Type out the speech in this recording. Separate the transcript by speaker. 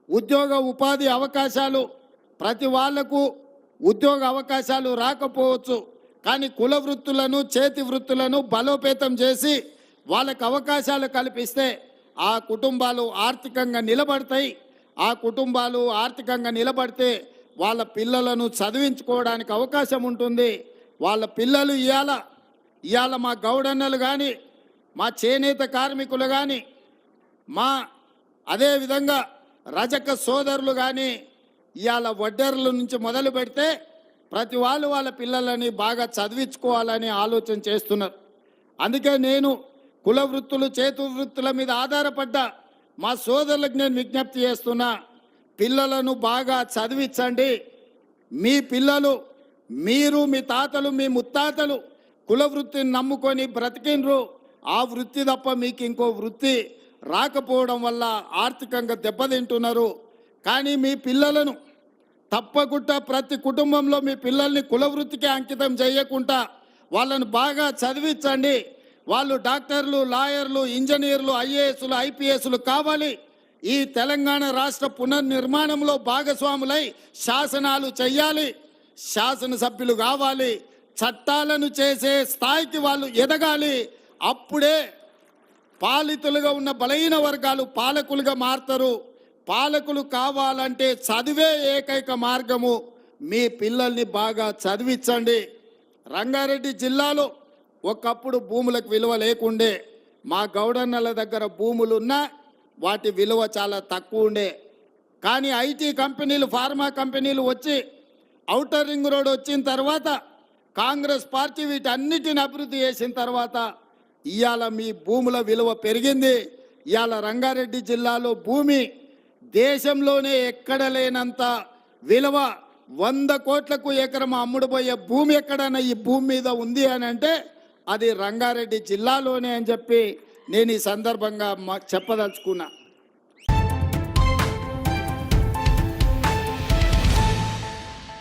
Speaker 1: ఉద్యోగ ఉపాధి అవకాశాలు ప్రతి వాళ్లకు ఉద్యోగ అవకాశాలు రాకపోవచ్చు, కానీ కుల వృత్తులను చేతి వృత్తులను బలోపేతం చేసి వాళ్ళకు అవకాశాలు కల్పిస్తే ఆ కుటుంబాలు ఆర్థికంగా నిలబడతాయి. ఆ కుటుంబాలు ఆర్థికంగా నిలబడితే వాళ్ళ పిల్లలను చదివించుకోవడానికి అవకాశం ఉంటుంది. వాళ్ళ పిల్లలు ఇవాళ మా గౌడన్నలు కానీ, మా చేనేత కార్మికులు కానీ, మా అదేవిధంగా రజక సోదరులు కానీ ఇవాళ వడ్డెర్ల నుంచి మొదలు పెడితే ప్రతి వాళ్ళు వాళ్ళ పిల్లలని బాగా చదివించుకోవాలని ఆలోచన చేస్తున్నారు. అందుకే నేను కుల వృత్తులు చేతు వృత్తుల మీద ఆధారపడ్డ మా సోదరులకు నేను విజ్ఞప్తి చేస్తున్నా, పిల్లలను బాగా చదివించండి. మీ పిల్లలు, మీరు, మీ తాతలు, మీ ముత్తాతలు కుల వృత్తిని నమ్ముకొని బ్రతికినరు. ఆ వృత్తి తప్ప మీకు ఇంకో వృత్తి రాకపోవడం వల్ల ఆర్థికంగా దెబ్బతింటున్నారు. కానీ మీ పిల్లలను తప్పకుండా ప్రతి కుటుంబంలో మీ పిల్లల్ని కుల వృత్తికి అంకితం చేయకుండా వాళ్ళను బాగా చదివించండి. వాళ్ళు డాక్టర్లు, లాయర్లు, ఇంజనీర్లు, ఐఏఎస్లు, ఐపీఎస్లు కావాలి. ఈ తెలంగాణ రాష్ట్ర పునర్నిర్మాణంలో భాగస్వాములై శాసనాలు చెయ్యాలి, శాసనసభ్యులు కావాలి, చట్టాలను చేసే స్థాయికి వాళ్ళు ఎదగాలి. అప్పుడే పాలితులుగా ఉన్న బలహీన వర్గాలు పాలకులుగా మారుతారు. పాలకులు కావాలంటే చదివే ఏకైక మార్గము. మీ పిల్లల్ని బాగా చదివించండి. రంగారెడ్డి జిల్లాలో ఒకప్పుడు భూములకు విలువ లేకుండే. మా గౌడన్నల దగ్గర భూములున్నా వాటి విలువ చాలా తక్కువ ఉండే. కానీ ఐటీ కంపెనీలు, ఫార్మా కంపెనీలు వచ్చి ఔటర్ రింగ్ రోడ్ వచ్చిన తర్వాత, కాంగ్రెస్ పార్టీ వీటన్నిటిని అభివృద్ధి చేసిన తర్వాత ఇవాళ మీ భూముల విలువ పెరిగింది. ఇవాళ రంగారెడ్డి జిల్లాలో భూమి దేశంలోనే ఎక్కడ లేనంత విలువ, 100 కోట్లకు ఎకరం అమ్ముడుపోయే భూమి ఎక్కడైనా ఈ భూమి మీద ఉంది అని అంటే అది రంగారెడ్డి జిల్లాలోనే అని చెప్పి నేను ఈ సందర్భంగా చెప్పదలుచుకున్నా.